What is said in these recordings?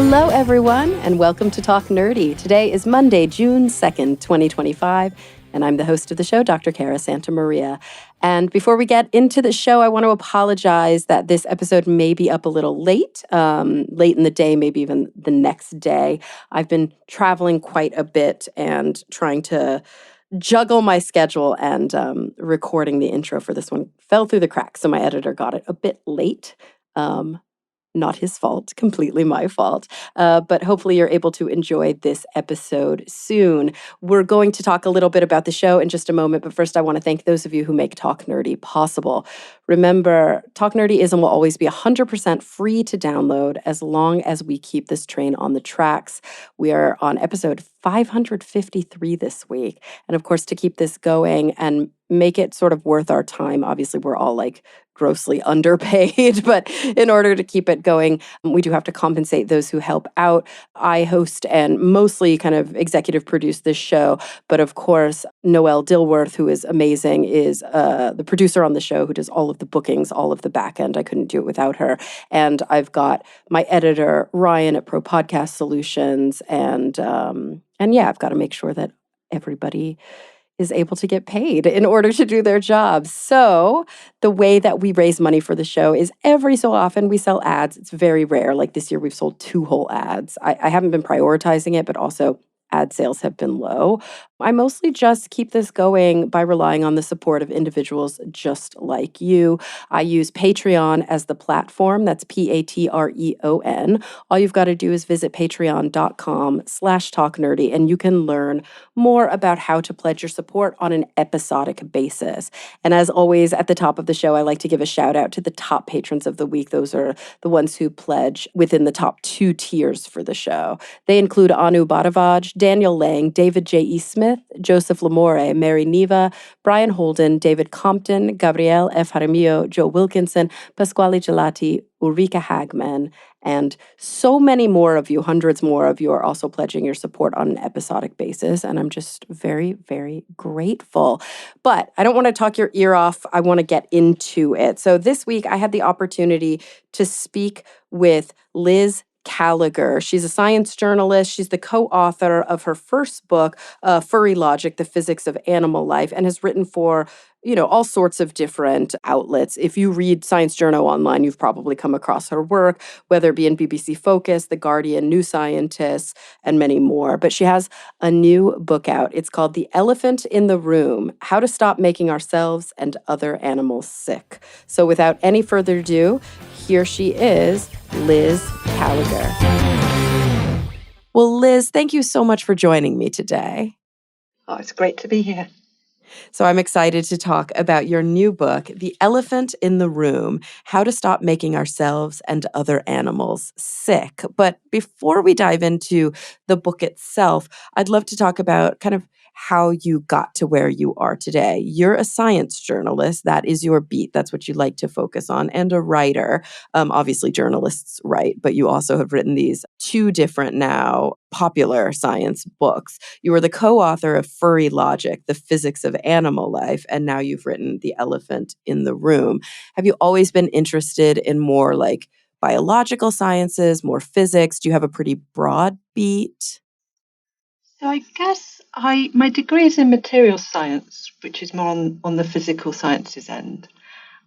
Hello, everyone, and welcome to Talk Nerdy. Today is Monday, June 2nd, 2025, and I'm the host of the show, Dr. Cara Santamaria. And before we get into the show, I want to apologize that this episode may be up a little late in the day, maybe even the next day. I've been traveling quite a bit and trying to juggle my schedule, and recording the intro for this one fell through the cracks, so my editor got it a bit late. Not his fault, completely my fault. But hopefully you're able to enjoy this episode soon. We're going to talk a little bit about the show in just a moment, but first I want to thank those of you who make Talk Nerdy possible. Remember, Talk Nerdy is and will always be 100% free to download as long as we keep this train on the tracks. We are on episode 553 this week. And of course, to keep this going and make it sort of worth our time, obviously we're all like grossly underpaid, but in order to keep it going, we do have to compensate those who help out. I host and mostly kind of executive produce this show, but of course, Noelle Dilworth, who is amazing, is the producer on the show who does all of the bookings, all of the back end. I couldn't do it without her. And I've got my editor, Ryan at Pro Podcast Solutions, and yeah, I've got to make sure that everybody is able to get paid in order to do their jobs. So the way that we raise money for the show is every so often we sell ads. It's very rare. Like this year, we've sold 2 whole ads. I haven't been prioritizing it, but also ad sales have been low. I mostly just keep this going by relying on the support of individuals just like you. I use Patreon as the platform. That's Patreon. All you've got to do is visit patreon.com/talknerdy, and you can learn more about how to pledge your support on an episodic basis. And as always, at the top of the show, I like to give a shout out to the top patrons of the week. Those are the ones who pledge within the top 2 tiers for the show. They include Anu Bhadavaj, Daniel Lang, David J.E. Smith, Joseph Lamore, Mary Neva, Brian Holden, David Compton, Gabrielle F. Jaramillo, Joe Wilkinson, Pasquale Gelati, Ulrika Hagman, and so many more of you, hundreds more of you, are also pledging your support on an episodic basis. And I'm just very, very grateful. But I don't want to talk your ear off. I want to get into it. So this week, I had the opportunity to speak with Liz Kalaugher. She's a science journalist. She's the co-author of her first book, Furry Logic, The Physics of Animal Life, and has written for, all sorts of different outlets. If you read Science Journal online, you've probably come across her work, whether it be in BBC Focus, The Guardian, New Scientist, and many more. But she has a new book out. It's called The Elephant in the Room: How to Stop Making Ourselves and Other Animals Sick. So without any further ado, here she is, Liz Kalaugher. Well, Liz, thank you so much for joining me today. Oh, it's great to be here. So I'm excited to talk about your new book, The Elephant in the Room: How to Stop Making Ourselves and Other Animals Sick. But before we dive into the book itself, I'd love to talk about kind of how you got to where you are today. You're a science journalist. That is your beat. That's what you like to focus on. And a writer. Obviously, journalists write, but you also have written these 2 different now popular science books. You were the co-author of Furry Logic, The Physics of Animal Life, and now you've written The Elephant in the Room. Have you always been interested in more like biological sciences, more physics? Do you have a pretty broad beat? So I guess my degree is in materials science, which is more on the physical sciences end.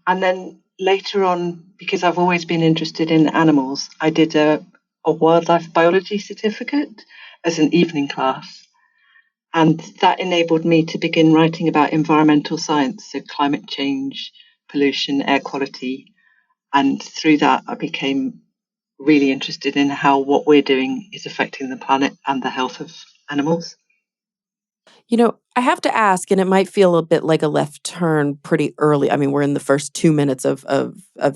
And then later on, because I've always been interested in animals, I did a wildlife biology certificate as an evening class. And that enabled me to begin writing about environmental science, so climate change, pollution, air quality. And through that, I became really interested in how what we're doing is affecting the planet and the health of animals. I have to ask, and it might feel a bit like a left turn pretty early. I mean, we're in the first 2 minutes of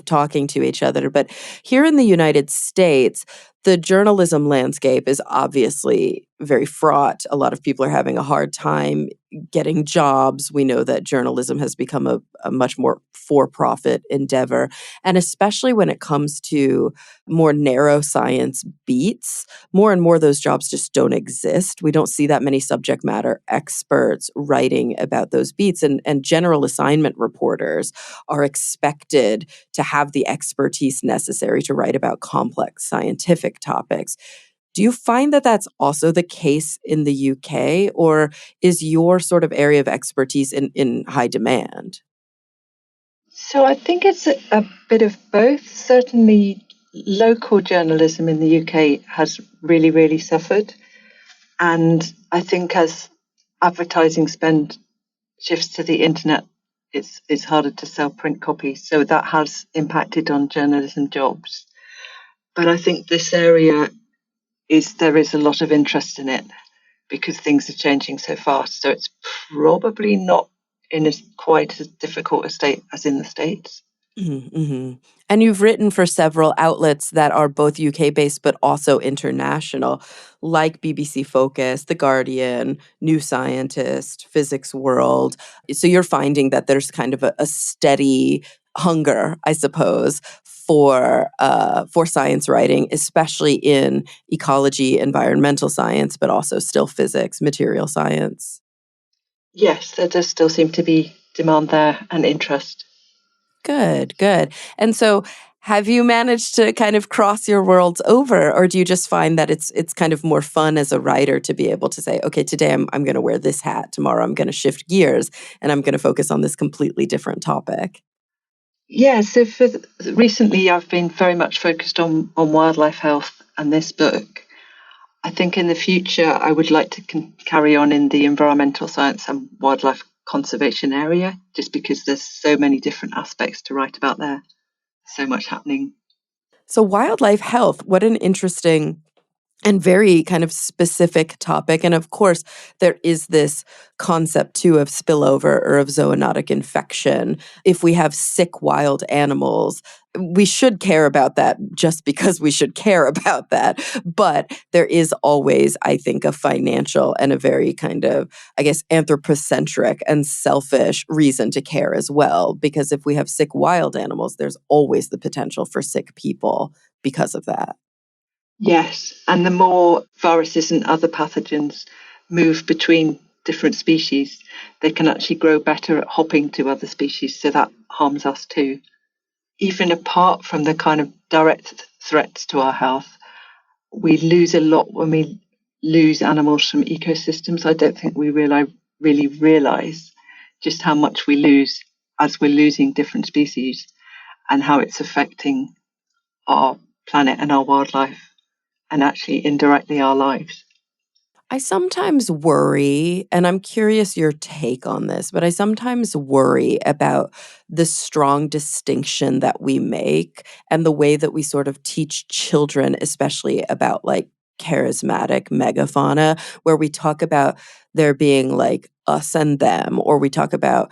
talking to each other, but here in the United States, the journalism landscape is obviously very fraught. A lot of people are having a hard time getting jobs. We know that journalism has become a much more for-profit endeavor. And especially when it comes to more narrow science beats, more and more those jobs just don't exist. We don't see that many subject matter experts writing about those beats. And general assignment reporters are expected to have the expertise necessary to write about complex scientific topics. Do you find that that's also the case in the UK, or is your sort of area of expertise in high demand? So I think it's a bit of both. Certainly, local journalism in the UK has really, really suffered. And I think as advertising spend shifts to the internet, it's harder to sell print copies. So that has impacted on journalism jobs. But I think this area there is a lot of interest in it because things are changing so fast. So it's probably not in as quite as difficult a state as in the States. Mhm. And you've written for several outlets that are both UK-based but also international, like BBC Focus, The Guardian, New Scientist, Physics World. So you're finding that there's kind of a steady hunger, I suppose, for science writing, especially in ecology, environmental science, but also still physics, material science. Yes, there does still seem to be demand there and interest. Good, good. And so have you managed to kind of cross your worlds over, or do you just find that it's kind of more fun as a writer to be able to say, okay, today I'm going to wear this hat, tomorrow I'm going to shift gears and I'm going to focus on this completely different topic? Yeah, so recently I've been very much focused on wildlife health and this book. I think in the future I would like to carry on in the environmental science and wildlife conservation area, just because there's so many different aspects to write about there, so much happening. So wildlife health, what an interesting and very kind of specific topic. And of course, there is this concept too of spillover or of zoonotic infection. If we have sick wild animals, we should care about that just because we should care about that. But there is always, I think, a financial and a very kind of, I guess, anthropocentric and selfish reason to care as well. Because if we have sick wild animals, there's always the potential for sick people because of that. Yes, and the more viruses and other pathogens move between different species, they can actually grow better at hopping to other species, so that harms us too. Even apart from the kind of direct threats to our health, we lose a lot when we lose animals from ecosystems. I don't think we really realize just how much we lose as we're losing different species and how it's affecting our planet and our wildlife and actually indirectly our lives. I sometimes worry, and I'm curious your take on this, but I sometimes worry about the strong distinction that we make and the way that we sort of teach children, especially about like charismatic megafauna, where we talk about there being like us and them, or we talk about,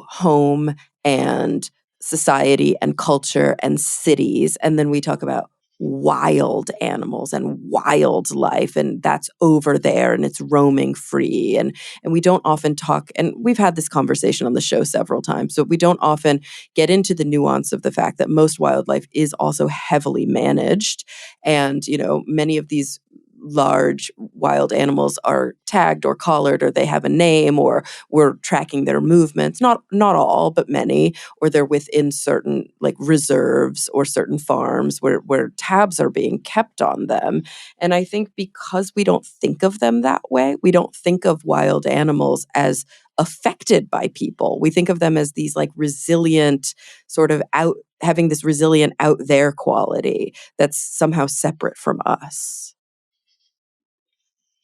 home and society and culture and cities. And then we talk about wild animals and wildlife, and that's over there and it's roaming free, and we don't often talk, and we've had this conversation on the show several times, so we don't often get into the nuance of the fact that most wildlife is also heavily managed, and many of these large wild animals are tagged or collared, or they have a name, or we're tracking their movements, not all but many, or they're within certain like reserves or certain farms where tabs are being kept on them. And I think because we don't think of them that way, we don't think of wild animals as affected by people. We think of them as these like resilient, sort of out having this resilient out there quality that's somehow separate from us.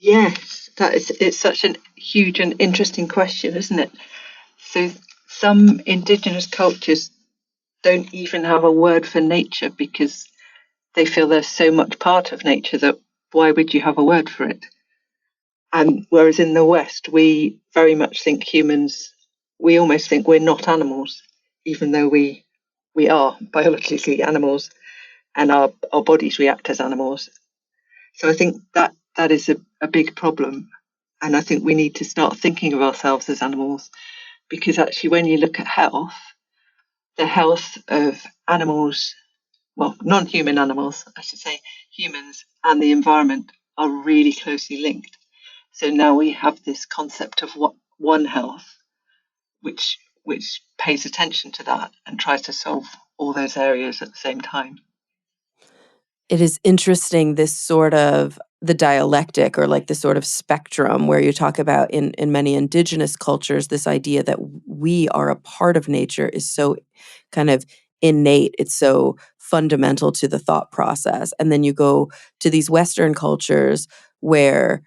Yes, it's such a huge and interesting question, isn't it? So some indigenous cultures don't even have a word for nature because they feel they're so much part of nature that why would you have a word for it? And whereas in the West, we very much think we almost think we're not animals, even though we are biologically animals and our bodies react as animals. So I think that is a big problem. And I think we need to start thinking of ourselves as animals, because actually, when you look at health, the health of animals, well, non human animals, I should say, humans and the environment are really closely linked. So now we have this concept of what One Health, which pays attention to that and tries to solve all those areas at the same time. It is interesting, this sort of the dialectic, or like the sort of spectrum where you talk about in many indigenous cultures, this idea that we are a part of nature is so kind of innate. It's so fundamental to the thought process. And then you go to these Western cultures where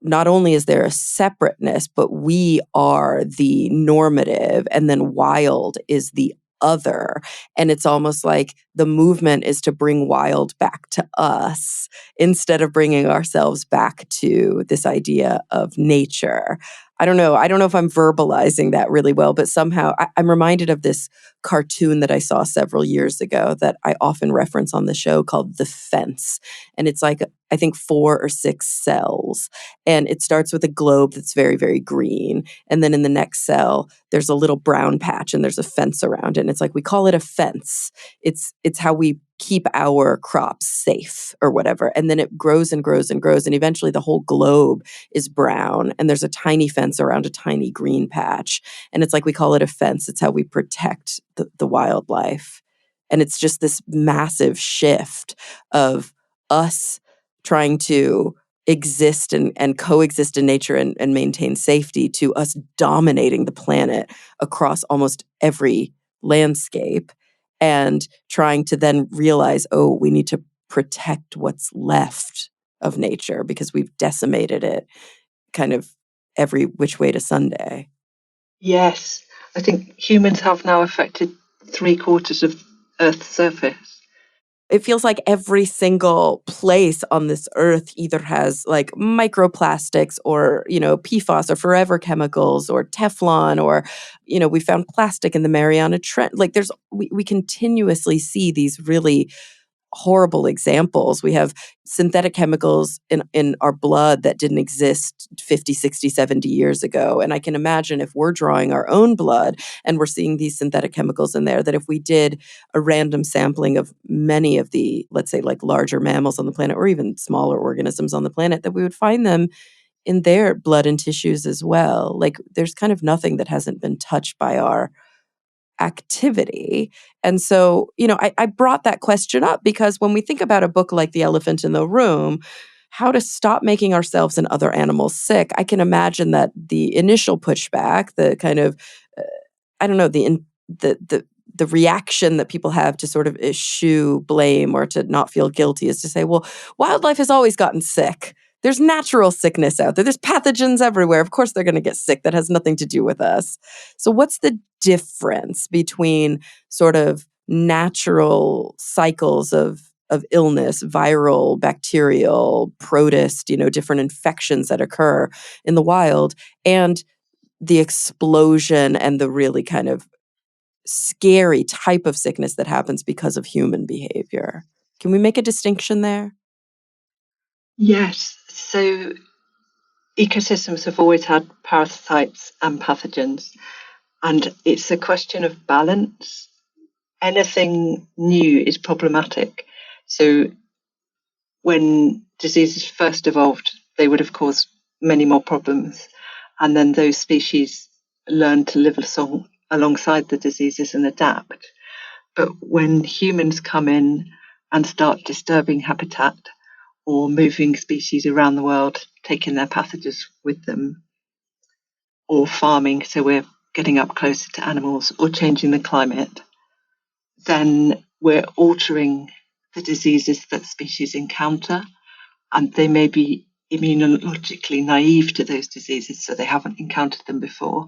not only is there a separateness, but we are the normative, and then wild is the other. And it's almost like the movement is to bring wild back to us instead of bringing ourselves back to this idea of nature. I don't know. I don't know if I'm verbalizing that really well, but somehow I'm reminded of this cartoon that I saw several years ago that I often reference on the show called The Fence. And it's like, I think 4 or 6 cells, and it starts with a globe that's very, very green. And then in the next cell, there's a little brown patch and there's a fence around it. And it's like, we call it a fence. It's how we keep our crops safe or whatever. And then it grows and grows and grows. And eventually the whole globe is brown and there's a tiny fence around a tiny green patch. And it's like, we call it a fence. It's how we protect the wildlife. And it's just this massive shift of us trying to exist and coexist in nature and maintain safety, to us dominating the planet across almost every landscape, and trying to then realize, oh, we need to protect what's left of nature because we've decimated it kind of every which way to Sunday. Yes, I think humans have now affected 3/4 of Earth's surface. It feels like every single place on this earth either has like microplastics or, PFAS or forever chemicals or Teflon or, we found plastic in the Mariana Trench. Like we continuously see these really horrible examples. We have synthetic chemicals in our blood that didn't exist 50, 60, 70 years ago. And I can imagine if we're drawing our own blood and we're seeing these synthetic chemicals in there, that if we did a random sampling of many of the, let's say, like larger mammals on the planet or even smaller organisms on the planet, that we would find them in their blood and tissues as well. Like there's kind of nothing that hasn't been touched by our activity. And so, I brought that question up because when we think about a book like The Elephant in the Room, how to stop making ourselves and other animals sick, I can imagine that the initial pushback, the kind of, I don't know, the reaction that people have to sort of eschew blame or to not feel guilty is to say, well, wildlife has always gotten sick. There's natural sickness out there. There's pathogens everywhere. Of course, they're going to get sick. That has nothing to do with us. So, what's the difference between sort of natural cycles of illness, viral, bacterial, protist, different infections that occur in the wild, and the explosion and the really kind of scary type of sickness that happens because of human behavior? Can we make a distinction there? Yes, so ecosystems have always had parasites and pathogens, and it's a question of balance. Anything new is problematic. So when diseases first evolved, they would have caused many more problems. And then those species learn to live alongside the diseases and adapt. But when humans come in and start disturbing habitat or moving species around the world, taking their pathogens with them, or farming, so we're getting up closer to animals, or changing the climate, then we're altering the diseases that species encounter, and they may be immunologically naive to those diseases, so they haven't encountered them before.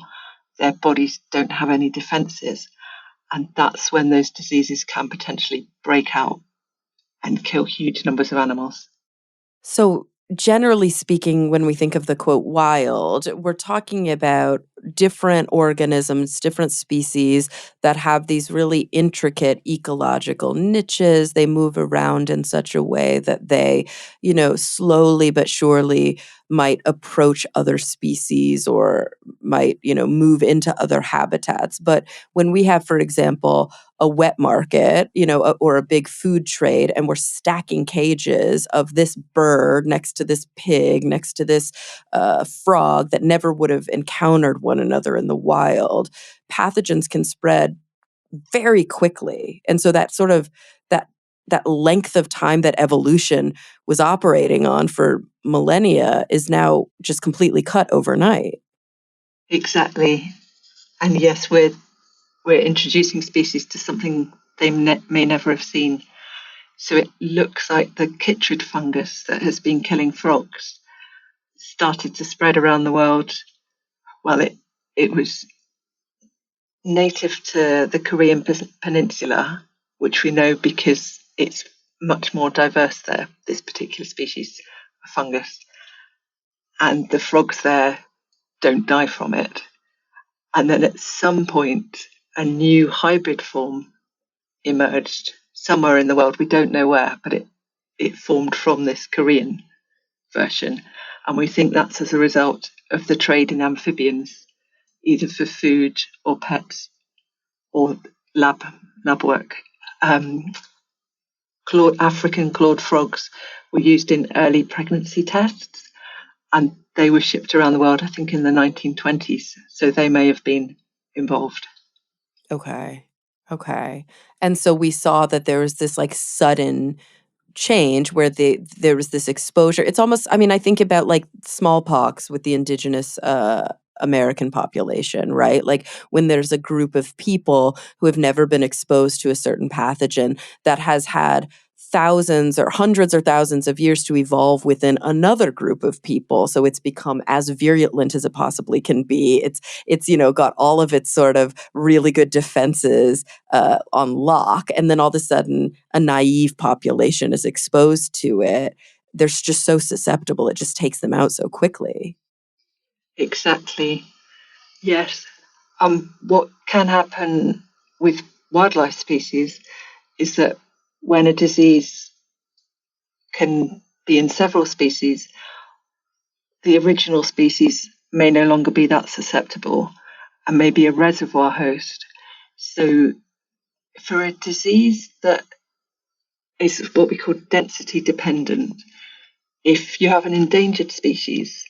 Their bodies don't have any defenses, and that's when those diseases can potentially break out and kill huge numbers of animals. So, generally speaking, when we think of the quote wild, we're talking about different organisms, different species that have these really intricate ecological niches. They move around in such a way that they, slowly but surely might approach other species or might, move into other habitats. But when we have, for example, a wet market, or a big food trade, and we're stacking cages of this bird next to this pig, next to this frog that never would have encountered one another in the wild, pathogens can spread very quickly. And so that sort of that that length of time that evolution was operating on for millennia is now just completely cut overnight. Exactly. And yes, we're introducing species to something they may never have seen. So it looks like the chytrid fungus that has been killing frogs started to spread around the world. Well, it was native to the Korean Peninsula, which we know because it's much more diverse there, this particular species of fungus. And the frogs there don't die from it. And then at some point, a new hybrid form emerged somewhere in the world. We don't know where, but it formed from this Korean version. And we think that's as a result of the trade in amphibians, either for food or pets or lab work. African clawed frogs were used in early pregnancy tests, and they were shipped around the world, I think, in the 1920s. So they may have been involved. Okay. Okay. And so we saw that there was this like sudden change where there was this exposure. It's almost, I mean, I think about like smallpox with the indigenous American population, right? Like when there's a group of people who have never been exposed to a certain pathogen that has had thousands or hundreds or thousands of years to evolve within another group of people, so it's become as virulent as it possibly can be. It's got all of its sort of really good defenses on lock, and then all of a sudden a naive population is exposed to it. They're just so susceptible, it just takes them out so quickly. Exactly. Yes. What can happen with wildlife species is that when a disease can be in several species, the original species may no longer be that susceptible and may be a reservoir host. So, for a disease that is what we call density dependent, if you have an endangered species,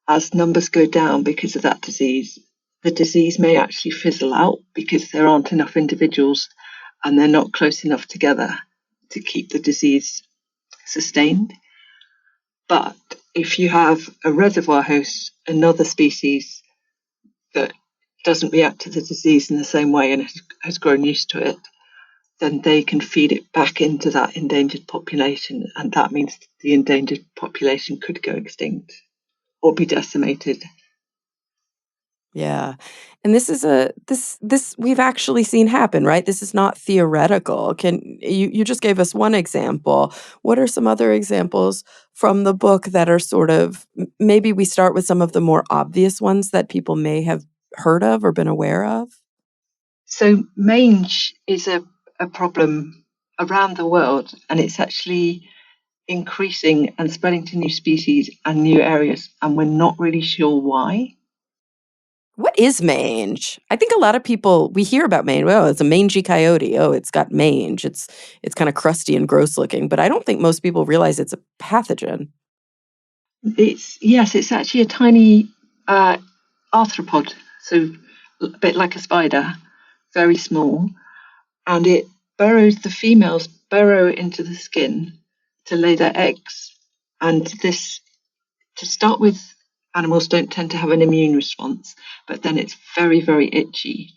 as numbers go down because of that disease, the disease may actually fizzle out because there aren't enough individuals and they're not close enough together to keep the disease sustained. But if you have a reservoir host, another species that doesn't react to the disease in the same way and has grown used to it, then they can feed it back into that endangered population. And that means the endangered population could go extinct or be decimated. Yeah. And this is this we've actually seen happen, right? This is not theoretical. Can you just gave us one example. What are some other examples from the book that are sort of maybe we start with some of the more obvious ones that people may have heard of or been aware of? So mange is a problem around the world, and it's actually increasing and spreading to new species and new areas, and we're not really sure why. What is mange? I think a lot of people we hear about mange. Oh, it's a mangy coyote. Oh, it's got mange. It's kind of crusty and gross looking, but I don't think most people realize it's a pathogen. It's actually a tiny arthropod, so a bit like a spider, very small, and the females burrow into the skin to lay their eggs. And this, to start with, animals don't tend to have an immune response, but then it's very, very itchy.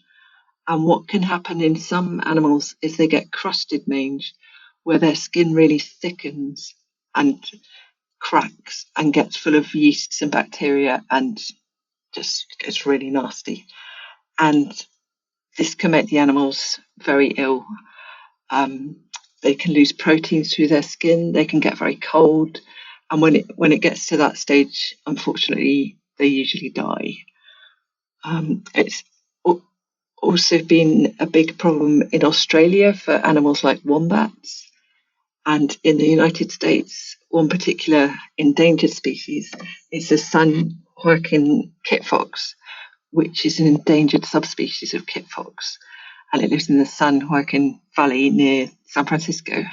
And what can happen in some animals is they get crusted mange, where their skin really thickens and cracks and gets full of yeasts and bacteria and just gets really nasty. And this can make the animals very ill. Um, they can lose proteins through their skin. They can get very cold, and when it gets to that stage, unfortunately, they usually die. It's also been a big problem in Australia for animals like wombats, And in the United States, one particular endangered species is the sun-working kit fox, which is an endangered subspecies of kit fox. And it lives in the San-Joaquin Valley near San Francisco.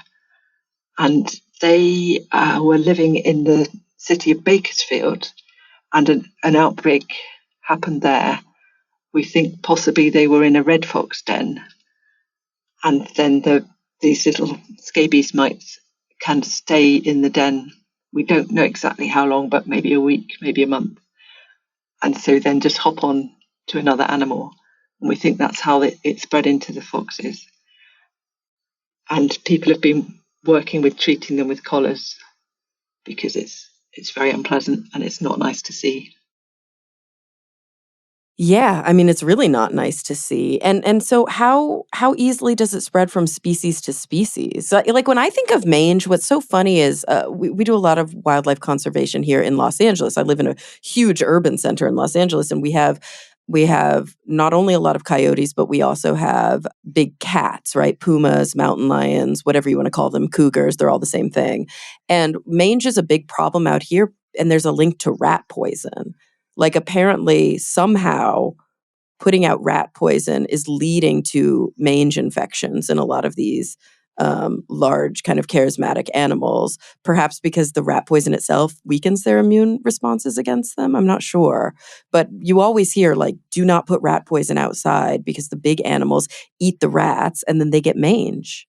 And they were living in the city of Bakersfield, and an outbreak happened there. We think possibly they were in a red fox den, and then these little scabies mites can stay in the den. We don't know exactly how long, but maybe a week, maybe a month, and so then just hop on to another animal. And we think that's how it spread into the foxes. And people have been working with treating them with collars because it's very unpleasant and it's not nice to see. Yeah, I mean, it's really not nice to see. And so how easily does it spread from species to species? Like when I think of mange, what's so funny is we do a lot of wildlife conservation here in Los Angeles. I live in a huge urban center in Los Angeles, and we have not only a lot of coyotes, but we also have big cats, right? Pumas, mountain lions, whatever you want to call them, cougars, they're all the same thing. And mange is a big problem out here, and there's a link to rat poison. Like apparently, somehow, putting out rat poison is leading to mange infections in a lot of these large, kind of charismatic animals. Perhaps because the rat poison itself weakens their immune responses against them. I'm not sure, but you always hear like, "Do not put rat poison outside because the big animals eat the rats and then they get mange."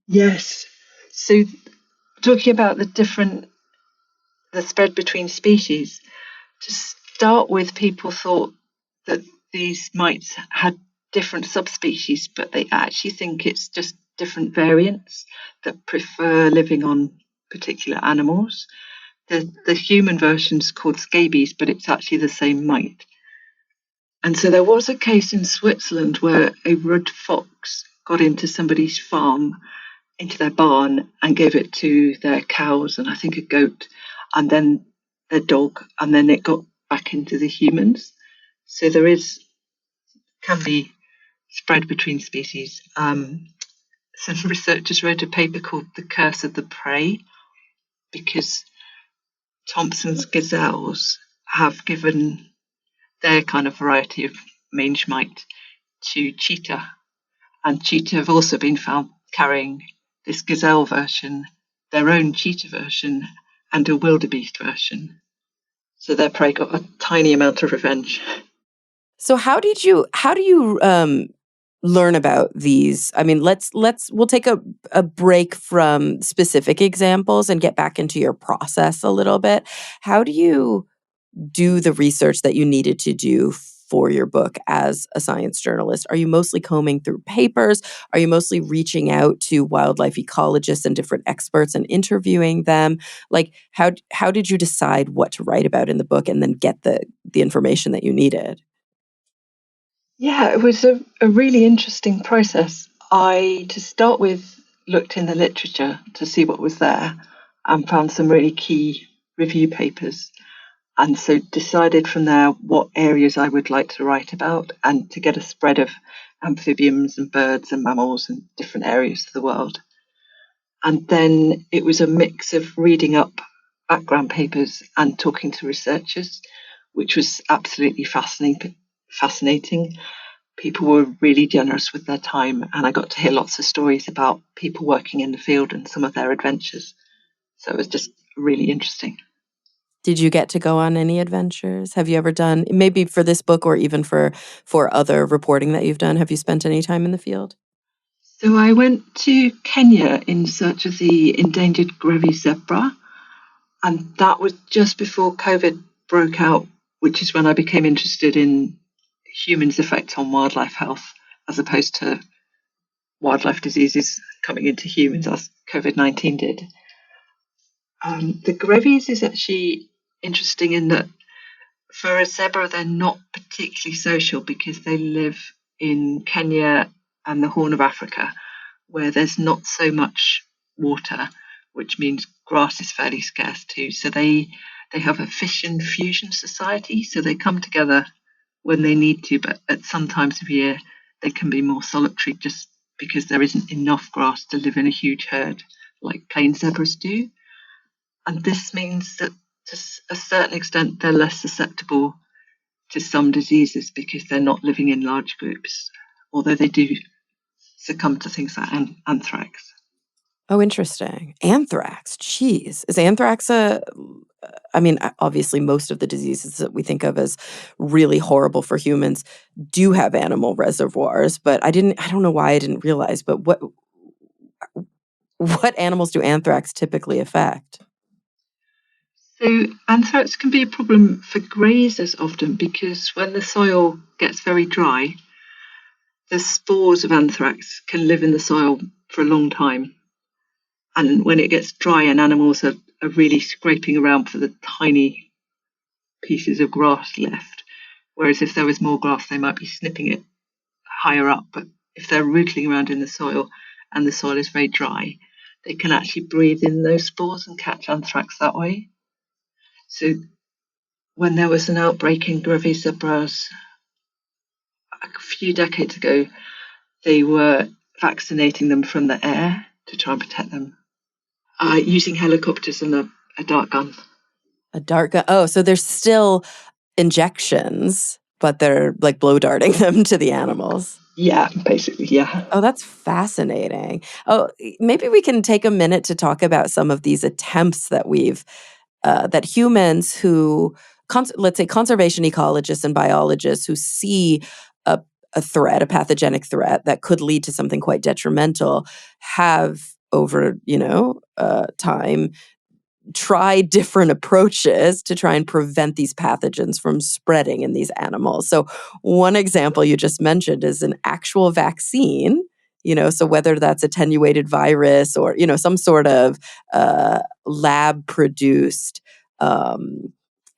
Yes. So talking about the spread between species, to start with, people thought that these mites had different subspecies, but they actually think it's just different variants that prefer living on particular animals. The human version's called scabies, but it's actually the same mite. And so there was a case in Switzerland where a red fox got into somebody's farm, into their barn, and gave it to their cows and I think a goat, and then their dog, and then it got back into the humans. So can be spread between species. Some researchers wrote a paper called "The Curse of the Prey" because Thompson's gazelles have given their kind of variety of mange mite to cheetah, and cheetah have also been found carrying this gazelle version, their own cheetah version, and a wildebeest version. So their prey got a tiny amount of revenge. So how do you learn about these? I mean, we'll take a break from specific examples and get back into your process a little bit. How do you do the research that you needed to do for your book as a science journalist? Are you mostly combing through papers? Are you mostly reaching out to wildlife ecologists and different experts and interviewing them? Like how did you decide what to write about in the book and then get the information that you needed? Yeah, it was a really interesting process. To start with, looked in the literature to see what was there and found some really key review papers. And so decided from there what areas I would like to write about and to get a spread of amphibians and birds and mammals and different areas of the world. And then it was a mix of reading up background papers and talking to researchers, which was absolutely fascinating. People were really generous with their time, and I got to hear lots of stories about people working in the field and some of their adventures. So it was just really interesting. Did you get to go on any adventures? Have you ever done, maybe for this book or even for other reporting that you've done, have you spent any time in the field? So I went to Kenya in search of the endangered Grevy's zebra, and that was just before COVID broke out, which is when I became interested in humans' effects on wildlife health as opposed to wildlife diseases coming into humans as COVID-19 did. The Grevy's is actually interesting in that for a zebra, they're not particularly social because they live in Kenya and the Horn of Africa, where there's not so much water, which means grass is fairly scarce too. So they have a fission fusion society, so they come together when they need to, but at some times of year they can be more solitary just because there isn't enough grass to live in a huge herd like plain zebras do. And this means that to a certain extent they're less susceptible to some diseases because they're not living in large groups, although they do succumb to things like anthrax. Oh, interesting. Anthrax. Jeez. Is anthrax I mean, obviously, most of the diseases that we think of as really horrible for humans do have animal reservoirs, but I don't know why I didn't realize, but what animals do anthrax typically affect? So anthrax can be a problem for grazers often because when the soil gets very dry, the spores of anthrax can live in the soil for a long time. And when it gets dry and animals are really scraping around for the tiny pieces of grass left, whereas if there was more grass, they might be snipping it higher up. But if they're rootling around in the soil and the soil is very dry, they can actually breathe in those spores and catch anthrax that way. So when there was an outbreak in Grevy's zebras a few decades ago, they were vaccinating them from the air to try and protect them, using helicopters and a dart gun. A dart gun. Oh, so there's still injections, but they're like blow darting them to the animals. Yeah, basically, yeah. Oh, that's fascinating. Oh, maybe we can take a minute to talk about some of these attempts that that humans who, let's say conservation ecologists and biologists who see a, a threat, a pathogenic threat that could lead to something quite detrimental, have over, time try different approaches to try and prevent these pathogens from spreading in these animals. So one example you just mentioned is an actual vaccine, so whether that's attenuated virus or, some sort of lab produced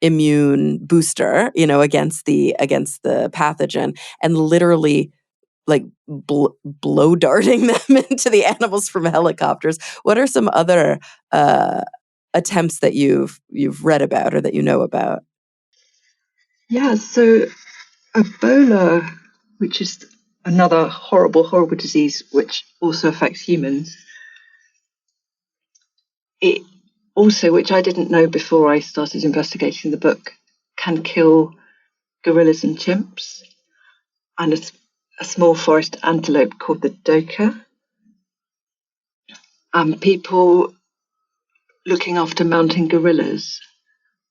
immune booster, against the pathogen, and literally like blow darting them into the animals from helicopters. What are some other attempts that you've read about or that you know about? Yeah, so Ebola, which is another horrible, horrible disease which also affects humans, it also, which I didn't know before I started investigating the book, can kill gorillas and chimps and a small forest antelope called the doka. And people looking after mountain gorillas,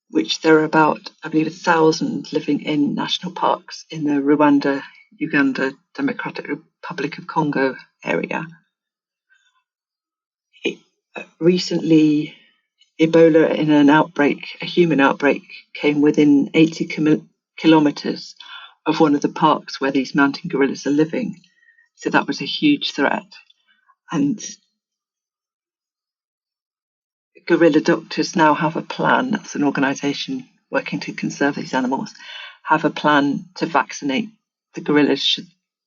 which there are about, I believe, 1,000 living in national parks in the Rwanda, Uganda, Democratic Republic of Congo area. Recently, Ebola in an outbreak, a human outbreak, came within 80 kilometers of one of the parks where these mountain gorillas are living. So that was a huge threat. And Gorilla Doctors now have a plan, that's an organisation working to conserve these animals, have a plan to vaccinate the gorillas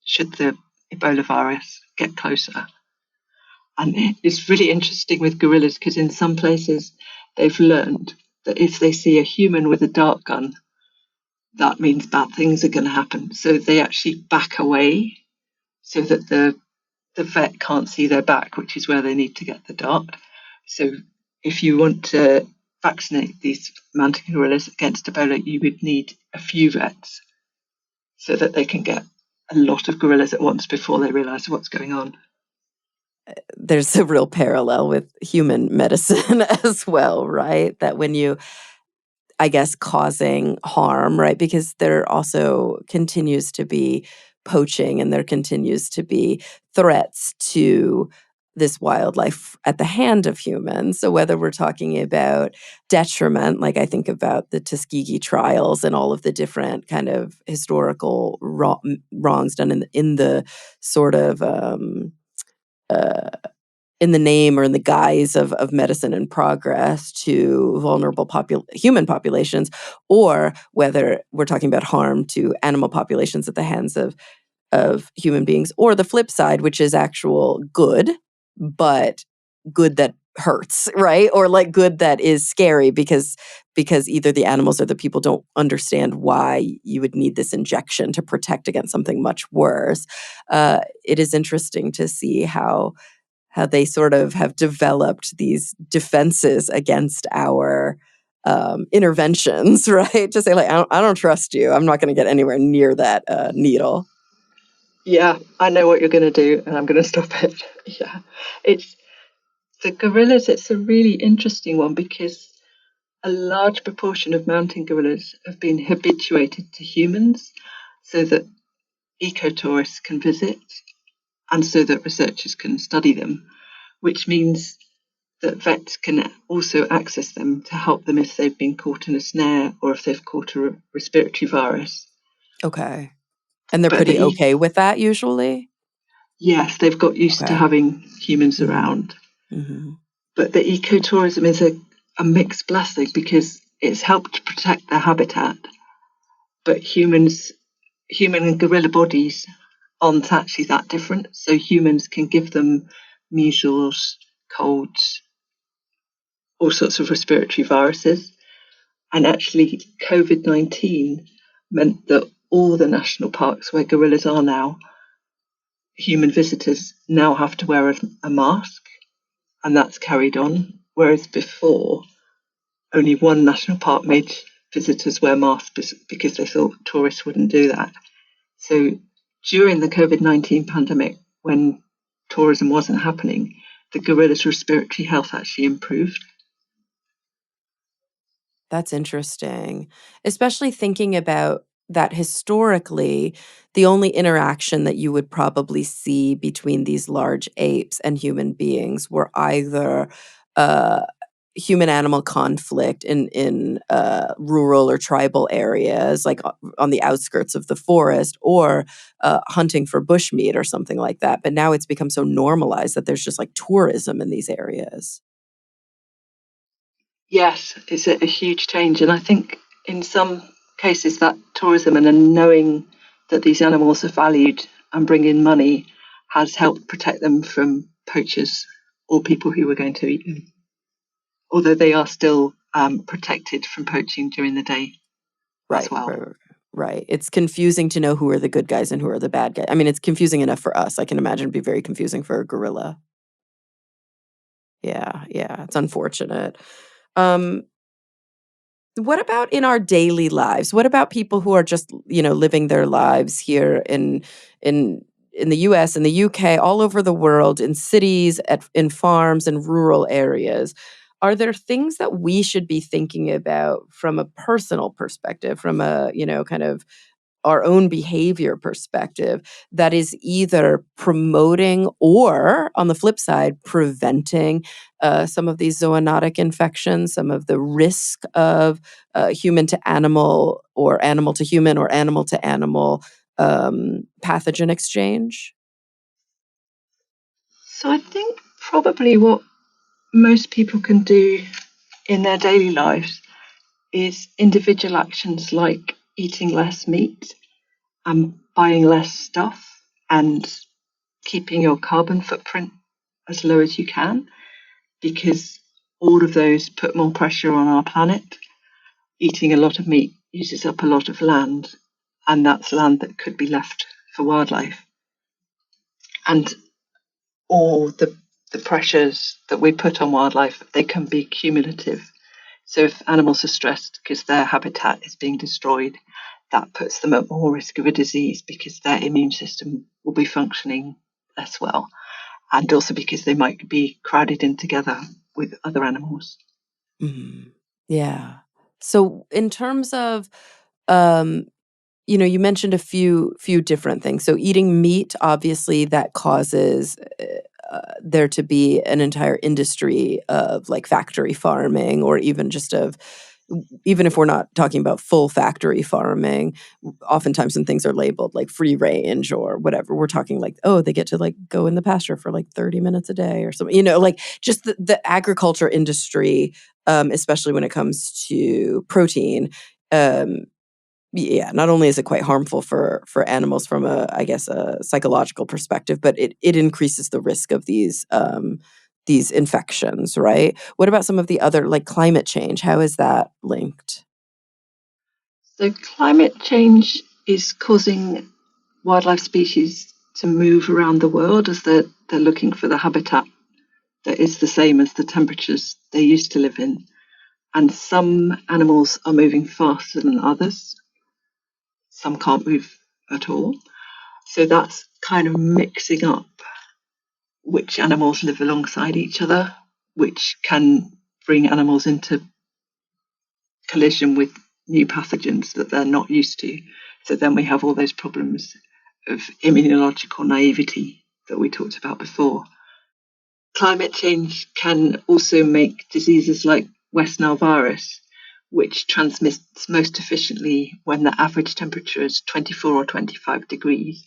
should the Ebola virus get closer. And it's really interesting with gorillas because in some places they've learned that if they see a human with a dart gun, that means bad things are going to happen. So they actually back away so that the vet can't see their back, which is where they need to get the dart. So if you want to vaccinate these mountain gorillas against Ebola, you would need a few vets so that they can get a lot of gorillas at once before they realize what's going on. There's a real parallel with human medicine as well, right? That when you, I guess, causing harm, right? Because there also continues to be poaching and there continues to be threats to this wildlife at the hand of humans. So whether we're talking about detriment, like I think about the Tuskegee trials and all of the different kind of historical wrongs done in the sort of uh, in the name or in the guise of medicine and progress to vulnerable human populations, or whether we're talking about harm to animal populations at the hands of human beings, or the flip side, which is actual good, but good that hurts, right? Or like good that is scary because either the animals or the people don't understand why you would need this injection to protect against something much worse. It is interesting to see how they sort of have developed these defenses against our interventions, right? To say like, I don't trust you. I'm not going to get anywhere near that needle. Yeah, I know what you're going to do, and I'm going to stop it. Yeah, it's the gorillas. It's a really interesting one because a large proportion of mountain gorillas have been habituated to humans, so that ecotourists can visit, and so that researchers can study them, which means that vets can also access them to help them if they've been caught in a snare or if they've caught a respiratory virus. Okay. And they're But pretty okay with that usually? yes, they've got used to Okay. having humans Mm-hmm. around. Mm-hmm. But the ecotourism is a mixed blessing because it's helped to protect their habitat. But human and gorilla bodies aren't actually that different. So humans can give them measles, colds, all sorts of respiratory viruses. And actually, COVID-19 meant that all the national parks where gorillas are now, human visitors now have to wear a mask, and that's carried on. Whereas before, only one national park made visitors wear masks because they thought tourists wouldn't do that. So during the COVID-19 pandemic, when tourism wasn't happening, the gorillas' respiratory health actually improved. That's interesting, especially thinking about that historically, the only interaction that you would probably see between these large apes and human beings were either uh, human-animal conflict in rural or tribal areas, like on the outskirts of the forest, or hunting for bushmeat or something like that. But now it's become so normalized that there's just like tourism in these areas. Yes, it's a huge change. And I think in some cases that tourism and then knowing that these animals are valued and bring in money has helped protect them from poachers or people who were going to eat them. Although they are still protected from poaching during the day as Right, well. right, right. It's confusing to know who are the good guys and who are the bad guys. I mean, it's confusing enough for us. I can imagine it'd be very confusing for a gorilla. Yeah, yeah, it's unfortunate. Um, what about in our daily lives? What about people who are just, living their lives here in in the US, in the UK, all over the world, in cities, in farms and rural areas? Are there things that we should be thinking about from a personal perspective, from a, kind of our own behavior perspective that is either promoting or, on the flip side, preventing some of these zoonotic infections, some of the risk of human to animal or animal to human or animal to animal pathogen exchange? So I think probably what most people can do in their daily lives is individual actions like eating less meat and buying less stuff and keeping your carbon footprint as low as you can, because all of those put more pressure on our planet. Eating a lot of meat uses up a lot of land, and that's land that could be left for wildlife. And all the pressures that we put on wildlife, they can be cumulative. So if animals are stressed because their habitat is being destroyed, that puts them at more risk of a disease because their immune system will be functioning less well, and also because they might be crowded in together with other animals. Mhm. Yeah. So in terms of um, you mentioned a few different things. So eating meat, obviously, that causes there to be an entire industry of like factory farming, or even just of even if we're not talking about full factory farming, oftentimes when things are labeled like free range or whatever, we're talking like, oh, they get to like go in the pasture for like 30 minutes a day or something, like just the agriculture industry, especially when it comes to protein. Yeah, not only is it quite harmful for animals from a, I guess, a psychological perspective, but it increases the risk of these these infections, right? What about some of the other, like climate change? How is that linked? So climate change is causing wildlife species to move around the world as they're looking for the habitat that is the same as the temperatures they used to live in. And some animals are moving faster than others. Some can't move at all. So that's kind of mixing up which animals live alongside each other, which can bring animals into collision with new pathogens that they're not used to. So then we have all those problems of immunological naivety that we talked about before. Climate change can also make diseases like West Nile virus, which transmits most efficiently when the average temperature is 24 or 25 degrees.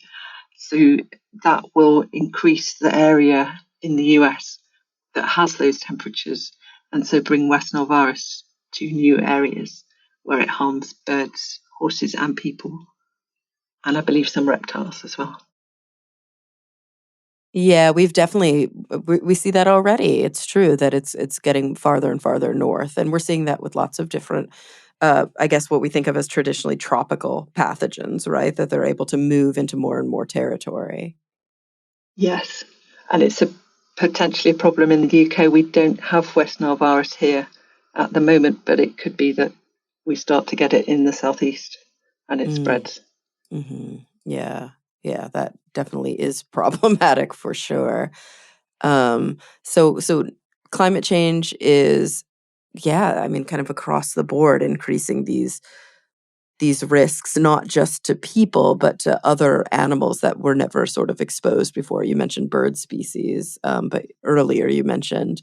So that will increase the area in the US that has those temperatures, and so bring West Nile virus to new areas where it harms birds, horses, and people, and I believe some reptiles as well. Yeah, we've definitely we see that already. It's true that it's getting farther and farther north, and we're seeing that with lots of different, I guess what we think of as traditionally tropical pathogens, right? That they're able to move into more and more territory. Yes, and it's a potentially a problem in the UK. We don't have West Nile virus here at the moment, but it could be that we start to get it in the southeast and it Mm, spreads. yeah, yeah, that definitely is problematic for sure. So climate change is, yeah, I mean, kind of across the board, increasing these risks, not just to people, but to other animals that were never sort of exposed before. You mentioned bird species, but earlier you mentioned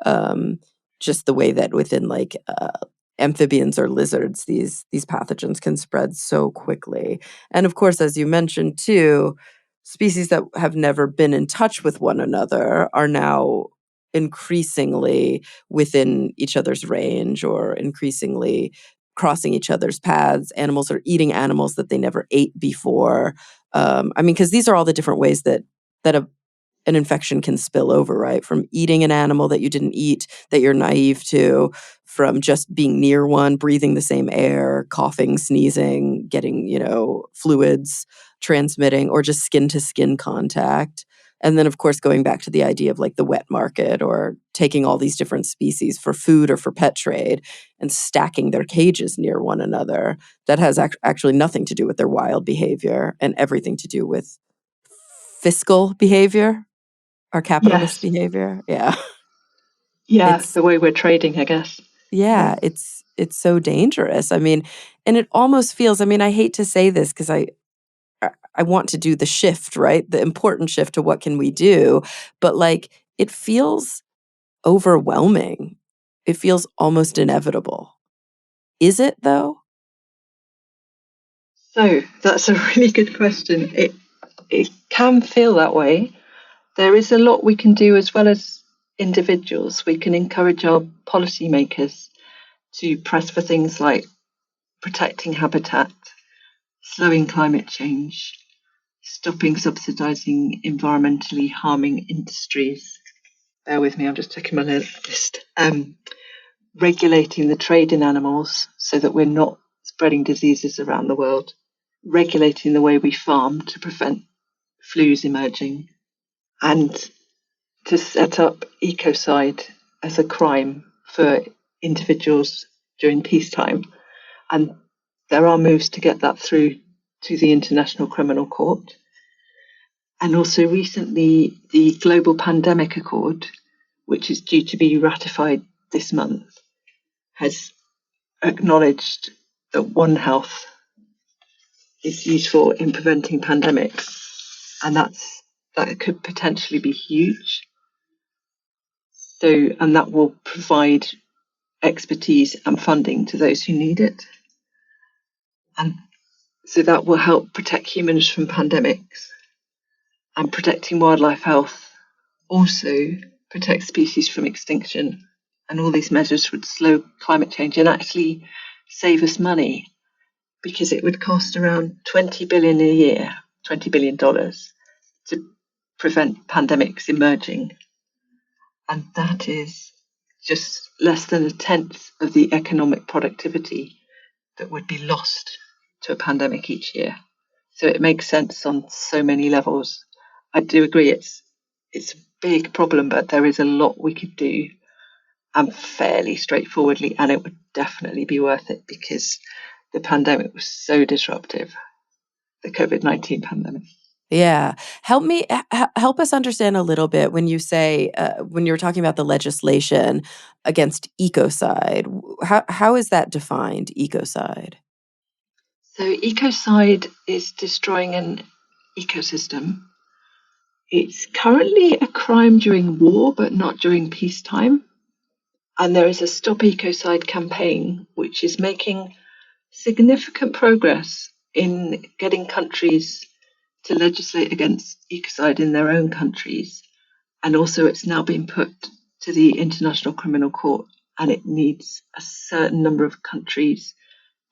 um, just the way that within like amphibians or lizards, these pathogens can spread so quickly. And of course, as you mentioned too, species that have never been in touch with one another are now increasingly within each other's range or increasingly crossing each other's paths. Animals are eating animals that they never ate before. I mean, because these are all the different ways that an infection can spill over, right? From eating an animal that you didn't eat, that you're naive to, from just being near one, breathing the same air, coughing, sneezing, getting, fluids transmitting, or just skin to skin contact. And then, of course, going back to the idea of like the wet market or taking all these different species for food or for pet trade and stacking their cages near one another. That has actually nothing to do with their wild behavior and everything to do with fiscal behavior, our capitalist Yes, behavior. Yeah. yeah, It's the way we're trading, I guess. yeah, Um, it's so dangerous. I mean, and it almost feels, I mean, I hate to say this because I want to do the shift, right? The important shift to what can we do, but like it feels overwhelming. It feels almost inevitable. Is it though? so that's a really good question. It can feel that way. There is a lot we can do as well as individuals. We can encourage our policymakers to press for things like protecting habitat, slowing climate change, stopping subsidising environmentally harming industries. Bear with me, I'm just checking my list. Regulating the trade in animals so that we're not spreading diseases around the world, regulating the way we farm to prevent flus emerging, and to set up ecocide as a crime for individuals during peacetime. And there are moves to get that through to the International Criminal Court. And also recently, the Global Pandemic Accord, which is due to be ratified this month, has acknowledged that One Health is useful in preventing pandemics, and that could potentially be huge. So, and that will provide expertise and funding to those who need it, and so that will help protect humans from pandemics, and protecting wildlife health also protects species from extinction. And all these measures would slow climate change and actually save us money because it would cost around 20 billion a year, $20 billion to prevent pandemics emerging. And that is just less than a tenth of the economic productivity that would be lost to a pandemic each year. So it makes sense on so many levels. I do agree it's a big problem, but there is a lot we could do, and fairly straightforwardly, and it would definitely be worth it because the pandemic was so disruptive, the COVID-19 pandemic. Yeah. Help us understand a little bit when you say, when you're talking about the legislation against ecocide. How is that defined, ecocide? So ecocide is destroying an ecosystem. It's currently a crime during war, but not during peacetime. And there is a Stop Ecocide campaign, which is making significant progress in getting countries to legislate against ecocide in their own countries. And also, it's now been put to the International Criminal Court, and it needs a certain number of countries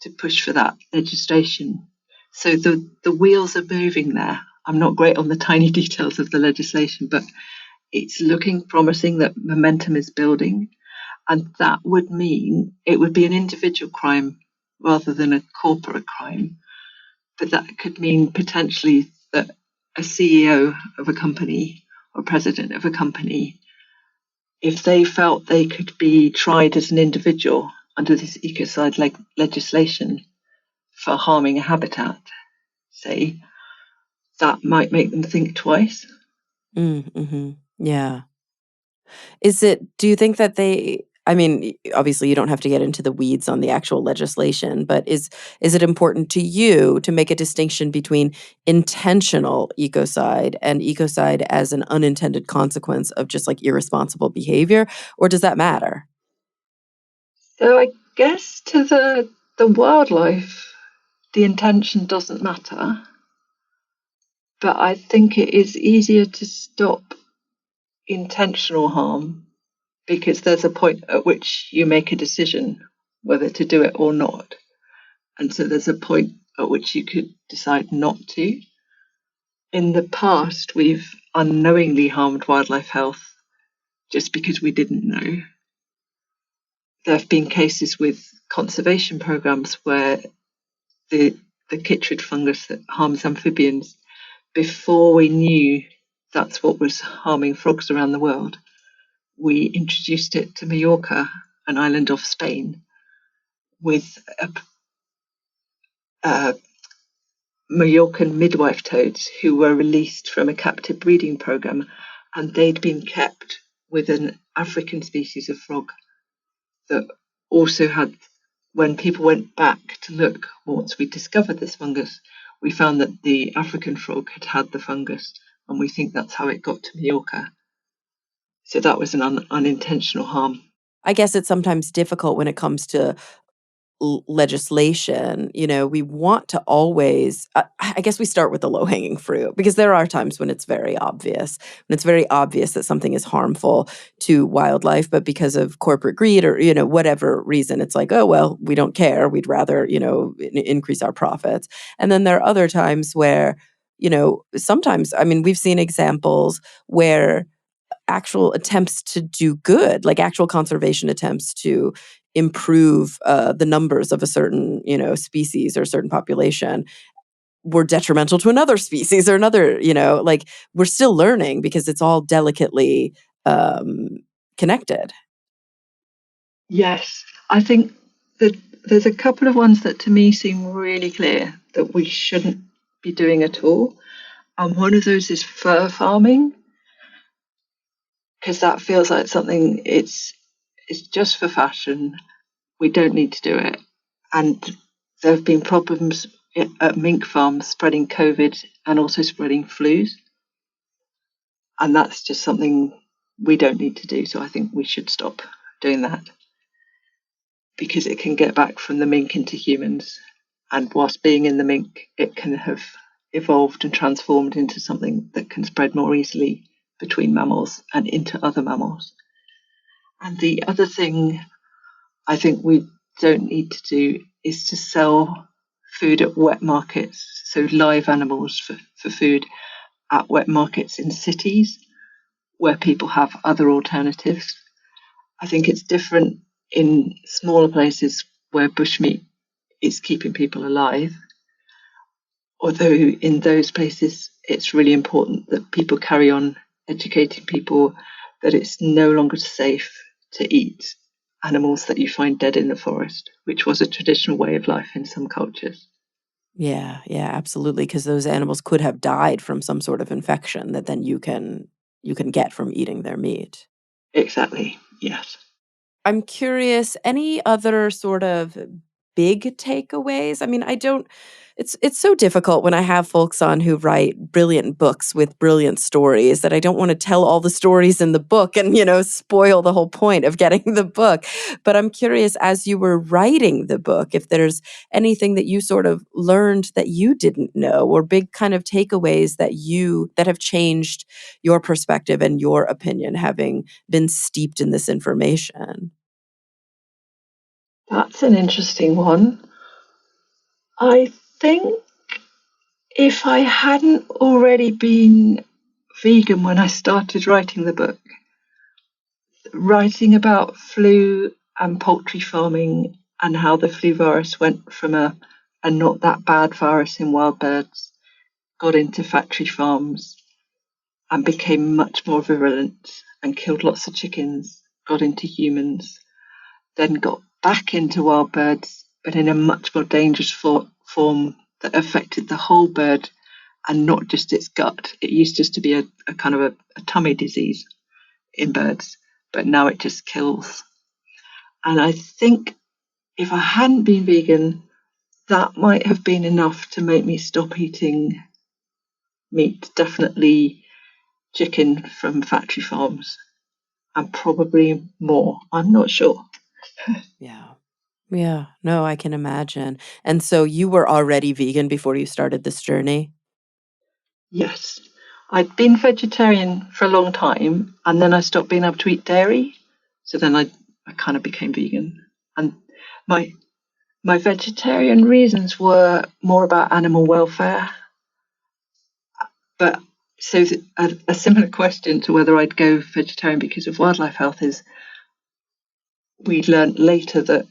to push for that legislation. So the wheels are moving there. I'm not great on the tiny details of the legislation, but it's looking promising that momentum is building. And that would mean it would be an individual crime rather than a corporate crime. But that could mean potentially that a CEO of a company or president of a company, if they felt they could be tried as an individual under this ecocide legislation for harming a habitat, say, that might make them think twice. Mm-hmm. Yeah. Do you think that I mean, obviously you don't have to get into the weeds on the actual legislation, but is it important to you to make a distinction between intentional ecocide and ecocide as an unintended consequence of just like irresponsible behavior, or does that matter? So I guess to the wildlife, the intention doesn't matter. But I think it is easier to stop intentional harm because there's a point at which you make a decision whether to do it or not. And so there's a point at which you could decide not to. In the past, we've unknowingly harmed wildlife health just because we didn't know. There have been cases with conservation programs where the chytrid fungus that harms amphibians, before we knew that's what was harming frogs around the world, we introduced it to Mallorca, an island off Spain, with Mallorcan midwife toads who were released from a captive breeding program, and they'd been kept with an African species of frog that also had, when people went back to look once we discovered this fungus, we found that the African frog had the fungus, and we think that's how it got to Mallorca. So that was an unintentional harm. I guess it's sometimes difficult when it comes to legislation. We want to always, I guess we start with the low hanging fruit because there are times when it's very obvious, that something is harmful to wildlife, but because of corporate greed or, whatever reason, it's like, oh, well, we don't care. We'd rather, increase our profits. And then there are other times where, sometimes, I mean, we've seen examples where actual attempts to do good, like actual conservation attempts to improve the numbers of a certain, species or a certain population were detrimental to another species or another, like we're still learning because it's all delicately connected. Yes, I think that there's a couple of ones that to me seem really clear that we shouldn't be doing at all. And one of those is fur farming, because that feels like something it's just for fashion. We don't need to do it. And there have been problems at mink farms spreading COVID and also spreading flus. And that's just something we don't need to do. So I think we should stop doing that because it can get back from the mink into humans. And whilst being in the mink, it can have evolved and transformed into something that can spread more easily between mammals and into other mammals. And the other thing I think we don't need to do is to sell food at wet markets, so live animals for food at wet markets in cities, where people have other alternatives. I think it's different in smaller places where bushmeat is keeping people alive. Although in those places, it's really important that people carry on educating people that it's no longer safe to eat animals that you find dead in the forest, which was a traditional way of life in some cultures. Yeah, yeah, absolutely, because those animals could have died from some sort of infection that then you can get from eating their meat. Exactly, yes. I'm curious, any other sort of big takeaways? I mean, I don't it's so difficult when I have folks on who write brilliant books with brilliant stories that I don't want to tell all the stories in the book and, spoil the whole point of getting the book. But I'm curious, as you were writing the book, if there's anything that you sort of learned that you didn't know, or big kind of takeaways that have changed your perspective and your opinion, having been steeped in this information. That's an interesting one. I think if I hadn't already been vegan when I started writing the book, writing about flu and poultry farming and how the flu virus went from a not that bad virus in wild birds, got into factory farms and became much more virulent and killed lots of chickens, got into humans, then got back into wild birds, but in a much more dangerous form that affected the whole bird and not just its gut. It used just to be a kind of a tummy disease in birds, but now it just kills. And I think if I hadn't been vegan, that might have been enough to make me stop eating meat, definitely chicken from factory farms, and probably more. I'm not sure. Yeah. Yeah. No, I can imagine. And so you were already vegan before you started this journey? Yes. I'd been vegetarian for a long time and then I stopped being able to eat dairy. So then I kind of became vegan. And my my vegetarian reasons were more about animal welfare. But so a similar question to whether I'd go vegetarian because of wildlife health is we learned later that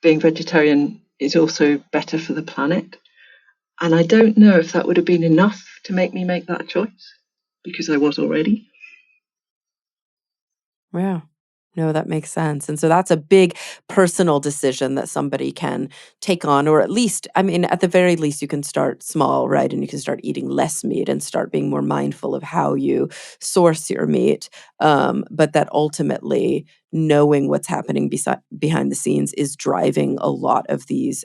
being vegetarian is also better for the planet. And I don't know if that would have been enough to make me make that choice because I was already. Yeah. No, that makes sense. And so that's a big personal decision that somebody can take on, or at least, I mean, at the very least, you can start small, right? And you can start eating less meat and start being more mindful of how you source your meat. But that ultimately, knowing what's happening behind the scenes is driving a lot of these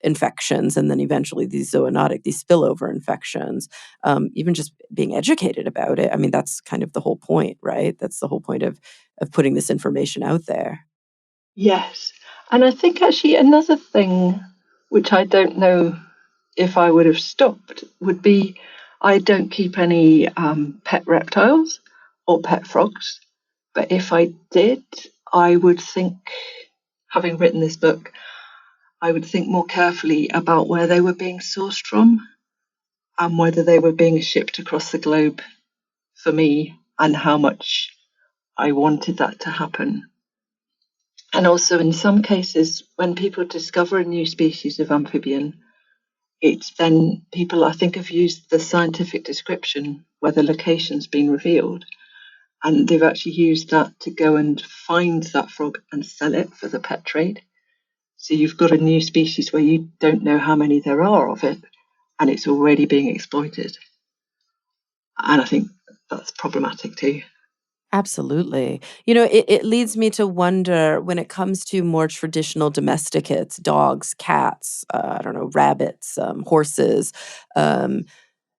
infections, and then eventually these spillover infections. Even just being educated about it. I mean, that's kind of the whole point, right? That's the whole point of putting this information out there. Yes. And I think actually another thing which I don't know if I would have stopped would be I don't keep any pet reptiles or pet frogs. But if I did, I would think, having written this book, I would think more carefully about where they were being sourced from and whether they were being shipped across the globe for me and how much I wanted that to happen. And also, in some cases, when people discover a new species of amphibian, it's then people, I think, have used the scientific description where the location's been revealed, and they've actually used that to go and find that frog and sell it for the pet trade. So you've got a new species where you don't know how many there are of it, and it's already being exploited. And I think that's problematic too. Absolutely. It leads me to wonder when it comes to more traditional domesticates, dogs, cats, I don't know, rabbits, horses. Um,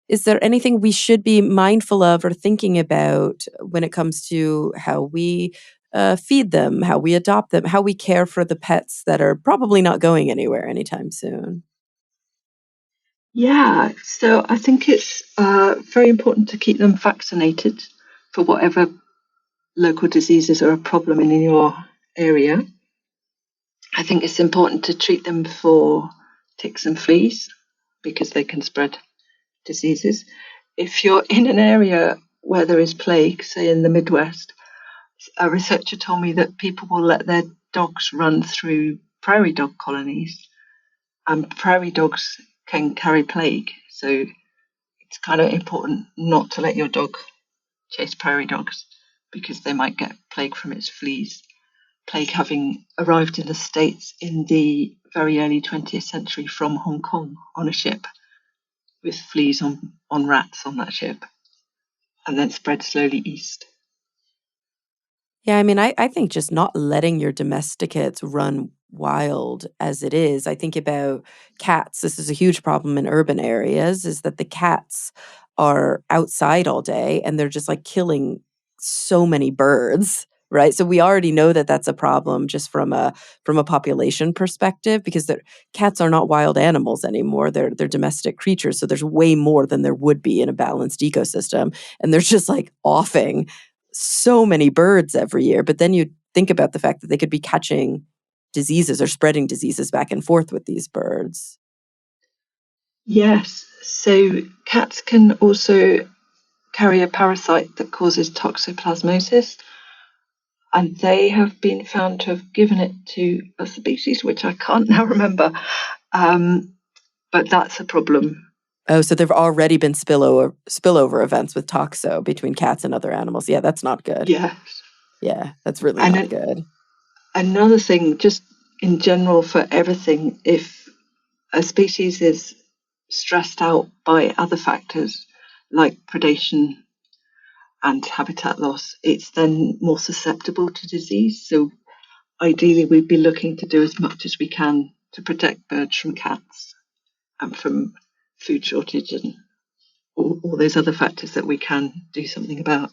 is there anything we should be mindful of or thinking about when it comes to how we feed them, how we adopt them, how we care for the pets that are probably not going anywhere anytime soon? Yeah, so I think it's very important to keep them vaccinated for whatever local diseases are a problem in your area. I think it's important to treat them for ticks and fleas because they can spread diseases. If you're in an area where there is plague, say in the Midwest, a researcher told me that people will let their dogs run through prairie dog colonies, and prairie dogs can carry plague. So it's kind of important not to let your dog chase prairie dogs because they might get plague from its fleas. Plague having arrived in the States in the very early 20th century from Hong Kong on a ship with fleas on rats on that ship, and then spread slowly east. Yeah, I mean, I think just not letting your domesticates run wild as it is. I think about cats. This is a huge problem in urban areas, is that the cats are outside all day and they're just like killing so many birds, right? So we already know that that's a problem just from a population perspective because cats are not wild animals anymore. They're domestic creatures. So there's way more than there would be in a balanced ecosystem, and they're just like offing so many birds every year. But then you think about the fact that they could be catching diseases or spreading diseases back and forth with these birds. Yes, so cats can also carry a parasite that causes toxoplasmosis, and they have been found to have given it to a species which I can't now remember, but that's a problem. Oh, so there've already been spillover events with toxo between cats and other animals. Yeah, that's not good. Yes. Yeah, that's really And not good. another thing, just in general for everything, if a species is stressed out by other factors like predation and habitat loss, it's then more susceptible to disease. So ideally, we'd be looking to do as much as we can to protect birds from cats and from food shortage and all those other factors that we can do something about.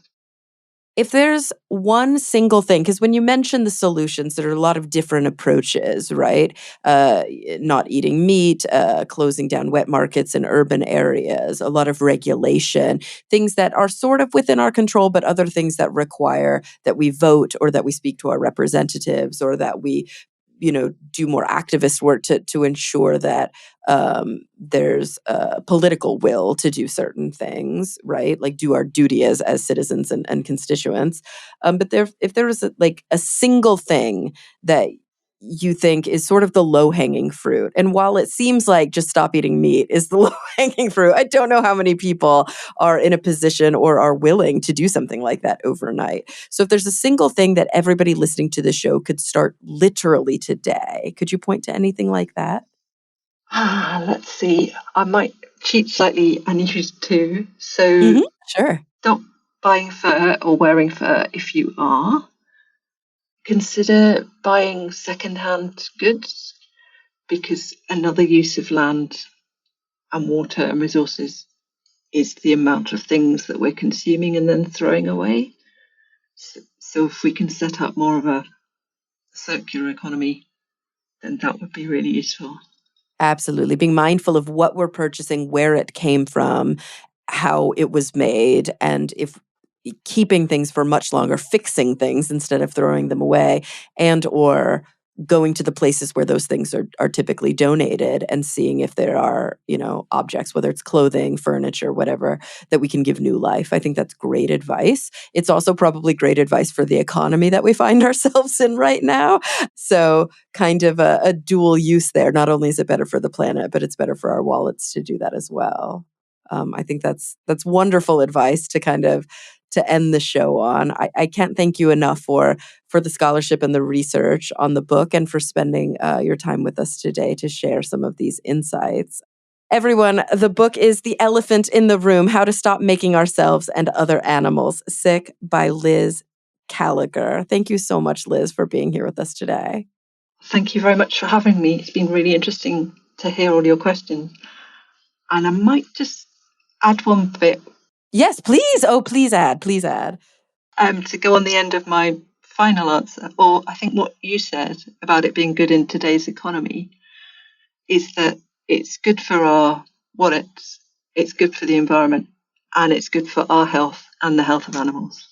If there's one single thing, because when you mention the solutions, there are a lot of different approaches, right? Not eating meat, closing down wet markets in urban areas, a lot of regulation, things that are sort of within our control, but other things that require that we vote or that we speak to our representatives or that we do more activist work to ensure that there's a political will to do certain things, right? Like do our duty as citizens and constituents. But if there was like a single thing that you think is sort of the low-hanging fruit, and while it seems like just stop eating meat is the low-hanging fruit, I don't know how many people are in a position or are willing to do something like that overnight. So if there's a single thing that everybody listening to the show could start literally today, could you point to anything like that? Let's see. I might cheat slightly and use two. So Sure. stop buying fur or wearing fur if you are. Consider buying second-hand goods, because another use of land and water and resources is the amount of things that we're consuming and then throwing away. So if we can set up more of a circular economy, then that would be really useful. Absolutely. Being mindful of what we're purchasing, where it came from, how it was made, and if keeping things for much longer, fixing things instead of throwing them away, and or going to the places where those things are typically donated and seeing if there are, objects, whether it's clothing, furniture, whatever, that we can give new life. I think that's great advice. It's also probably great advice for the economy that we find ourselves in right now. So kind of a dual use there. Not only is it better for the planet, but it's better for our wallets to do that as well. I think that's wonderful advice to kind of to end the show on. I can't thank you enough for the scholarship and the research on the book and for spending your time with us today to share some of these insights. Everyone, the book is The Elephant in the Room, How to Stop Making Ourselves and Other Animals Sick by Liz Kalaugher. Thank you so much, Liz, for being here with us today. Thank you very much for having me. It's been really interesting to hear all your questions. And I might just add one bit. Yes, please. Oh, please add. Please add. To go on the end of my final answer, or I think what you said about it being good in today's economy, is that it's good for our wallets, it's good for the environment, and it's good for our health and the health of animals.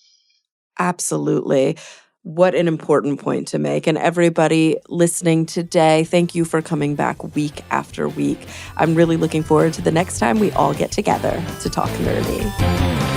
Absolutely. What an important point to make. And everybody listening today, thank you for coming back week after week. I'm really looking forward to the next time we all get together to talk nerdy.